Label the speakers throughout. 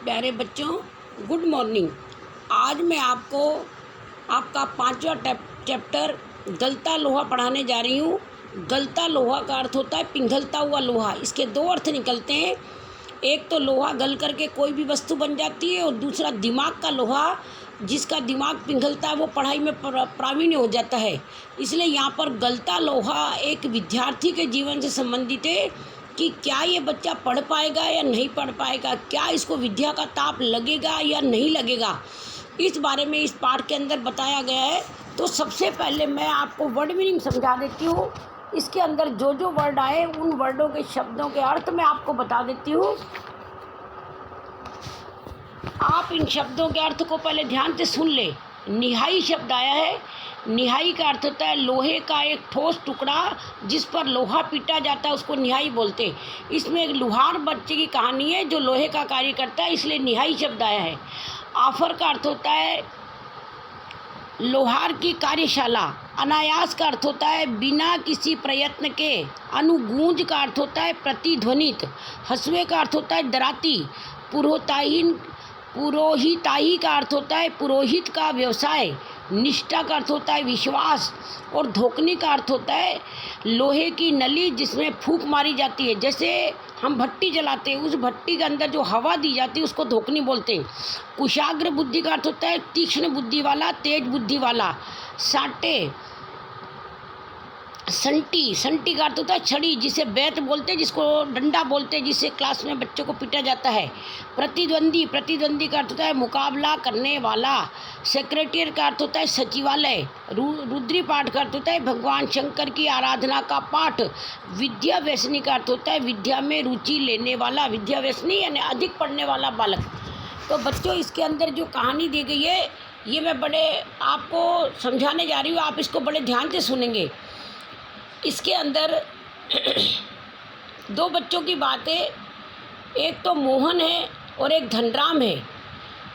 Speaker 1: प्यारे बच्चों, good morning. आज मैं आपको आपका 5वां चैप्टर गलता लोहा पढ़ाने जा रही हूँ। गलता लोहा का अर्थ होता है पिघलता हुआ लोहा। इसके दो अर्थ निकलते हैं। एक तो लोहा गल करके कोई भी वस्तु बन जाती है, और दूसरा दिमाग का लोहा, जिसका दिमाग पिघलता है वो पढ़ाई में प्रावीण्य हो जाता है। इसलिए यहाँ पर गलता लोहा एक विद्यार्थी के जीवन से संबंधित है कि क्या ये बच्चा पढ़ पाएगा या नहीं पढ़ पाएगा, क्या इसको विद्या का ताप लगेगा या नहीं लगेगा, इस बारे में इस पाठ के अंदर बताया गया है। तो सबसे पहले मैं आपको वर्ड मीनिंग समझा देती हूँ। इसके अंदर जो जो वर्ड आए उन वर्डों के शब्दों के अर्थ मैं आपको बता देती हूँ। आप इन शब्दों के अर्थ को पहले ध्यान से सुन ले। निहाई शब्द आया है। निहाई का अर्थ होता है लोहे का एक ठोस टुकड़ा जिस पर लोहा पीटा जाता है, उसको निहाई बोलते हैं। इसमें एक लुहार बच्चे की कहानी है जो लोहे का कार्य करता है, इसलिए निहाई शब्द आया है। आफर का अर्थ होता है लोहार की कार्यशाला। अनायास का अर्थ होता है बिना किसी प्रयत्न के। अनुगूंज का अर्थ होता है प्रतिध्वनित। हंसुए का अर्थ होता है डराती। पुरोहिताई का अर्थ होता है पुरोहित का व्यवसाय। निष्ठा का अर्थ होता है विश्वास। और धोकनी का अर्थ होता है लोहे की नली जिसमें फूंक मारी जाती है। जैसे हम भट्टी जलाते हैं, उस भट्टी के अंदर जो हवा दी जाती है उसको धोकनी बोलते हैं। कुशाग्र बुद्धि का अर्थ होता है तीक्ष्ण बुद्धि वाला, तेज बुद्धि वाला। साटे संटी का अर्थ होता है छड़ी, जिसे बैत बोलते हैं, जिसको डंडा बोलते हैं, जिससे क्लास में बच्चों को पीटा जाता है। प्रतिद्वंदी का अर्थ होता है मुकाबला करने वाला। सेक्रेटरी का अर्थ होता है सचिवालय। रुद्री पाठ का अर्थ होता है भगवान शंकर की आराधना का पाठ। विद्या व्यसनी का अर्थ होता है विद्या में रुचि लेने वाला। विद्या व्यसनी यानी अधिक पढ़ने वाला बालक। तो बच्चों, इसके अंदर जो कहानी दी गई है ये मैं बड़े आपको समझाने जा रही हूँ, आप इसको बड़े ध्यान से सुनेंगे। इसके अंदर दो बच्चों की बात है, एक तो मोहन है और एक धनराम है।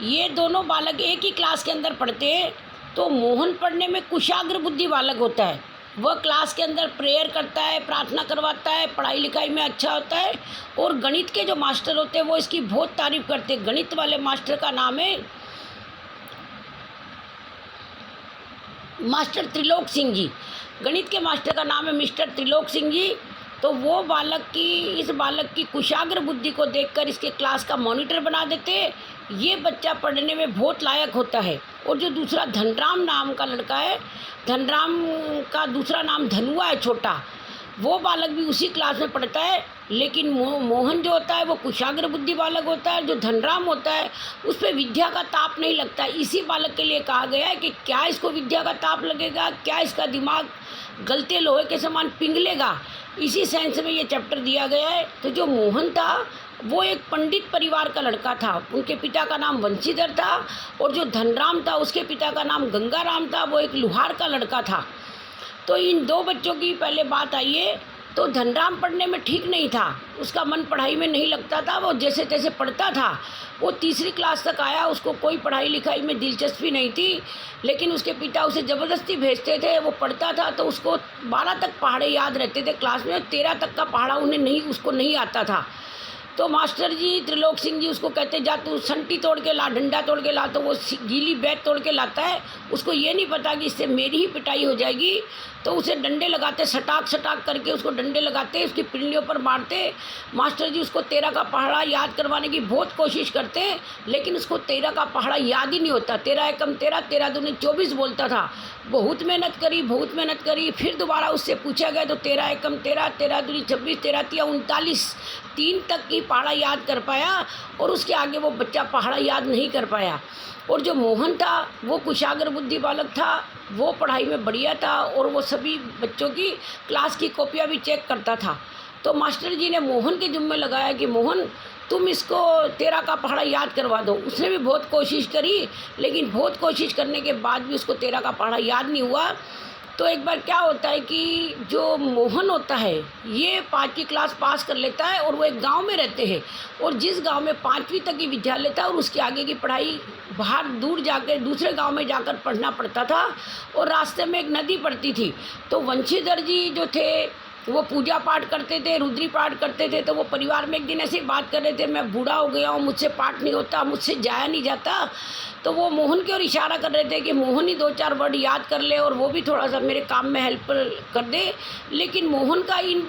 Speaker 1: ये दोनों बालक एक ही क्लास के अंदर पढ़ते हैं। तो मोहन पढ़ने में कुशाग्र बुद्धि बालक होता है। वह क्लास के अंदर प्रेयर करता है, प्रार्थना करवाता है, पढ़ाई लिखाई में अच्छा होता है। और गणित के जो मास्टर होते हैं वो इसकी बहुत तारीफ करते हैं। गणित वाले मास्टर का नाम है मास्टर त्रिलोक सिंह जी। गणित के मास्टर का नाम है मिस्टर त्रिलोक सिंह जी। तो वो इस बालक की कुशाग्र बुद्धि को देखकर इसके क्लास का मॉनिटर बना देते। ये बच्चा पढ़ने में बहुत लायक होता है। और जो दूसरा धनराम नाम का लड़का है, धनराम का दूसरा नाम धनुआ है, छोटा, वो बालक भी उसी क्लास में पढ़ता है। लेकिन मोहन जो होता है वो कुशाग्र बुद्धि बालक होता है। जो धनराम होता है उस पर विद्या का ताप नहीं लगता। इसी बालक के लिए कहा गया है कि क्या इसको विद्या का ताप लगेगा, क्या इसका दिमाग गलते लोहे के समान पिघलेगा। इसी सेंस में ये चैप्टर दिया गया है। तो जो मोहन था वो एक पंडित परिवार का लड़का था। उनके पिता का नाम वंशीधर था। और जो धनराम था उसके पिता का नाम गंगाराम था, वो एक लुहार का लड़का था। तो इन दो बच्चों की पहले बात आई है। तो धनराम पढ़ने में ठीक नहीं था, उसका मन पढ़ाई में नहीं लगता था। वो जैसे तैसे पढ़ता था। वो तीसरी क्लास तक आया, उसको कोई पढ़ाई लिखाई में दिलचस्पी नहीं थी। लेकिन उसके पिता उसे ज़बरदस्ती भेजते थे। वो पढ़ता था तो उसको 12 तक पहाड़े याद रहते थे क्लास में। 13 तक का पहाड़ा उसको नहीं आता था। तो मास्टर जी त्रिलोक सिंह जी उसको कहते जा तू संटी तोड़ के ला, डंडा तोड़ के ला। तो वो गीली बैत तोड़ के लाता है। उसको ये नहीं पता कि इससे मेरी ही पिटाई हो जाएगी। तो उसे डंडे लगाते, सटाक करके उसको डंडे लगाते, उसकी पिंडलियों पर मारते। मास्टर जी उसको 13 का पहाड़ा याद करवाने की बहुत कोशिश करते, लेकिन उसको 13 का पहाड़ा याद ही नहीं होता। 13 एकम 13, 13 दूनी 24 बोलता था। बहुत मेहनत करी। फिर दोबारा उससे पूछा गया तो 13 एकम 13, 13 दूनी 26, 13 तिया 39, 3 तक की पहाड़ा याद कर पाया। और उसके आगे वो बच्चा पहाड़ा याद नहीं कर पाया। और जो मोहन था वो कुशाग्र बुद्धि बालक था। वो पढ़ाई में बढ़िया था और वो सभी बच्चों की क्लास की कॉपियाँ भी चेक करता था। तो मास्टर जी ने मोहन के जुम्मे लगाया कि मोहन तुम इसको 13 का पहाड़ा याद करवा दो। उसने भी बहुत कोशिश करी, लेकिन बहुत कोशिश करने के बाद भी उसको 13 का पहाड़ा याद नहीं हुआ। तो एक बार क्या होता है कि जो मोहन होता है ये 5वीं क्लास पास कर लेता है। और वो एक गांव में रहते हैं। और जिस गांव में 5वीं तक की विद्यालय था और उसके आगे की पढ़ाई बाहर दूर जाकर दूसरे गांव में जाकर पढ़ना पड़ता था। और रास्ते में एक नदी पड़ती थी। तो वंशीधर जी जो थे वो पूजा पाठ करते थे, रुद्री पाठ करते थे। तो वो परिवार में एक दिन ऐसे ही बात कर रहे थे, मैं बूढ़ा हो गया हूँ, मुझसे पाठ नहीं होता, मुझसे जाया नहीं जाता। तो वो मोहन की ओर इशारा कर रहे थे कि मोहन ही 2-4 वर्ड याद कर ले और वो भी थोड़ा सा मेरे काम में हेल्प कर दे। लेकिन मोहन का इन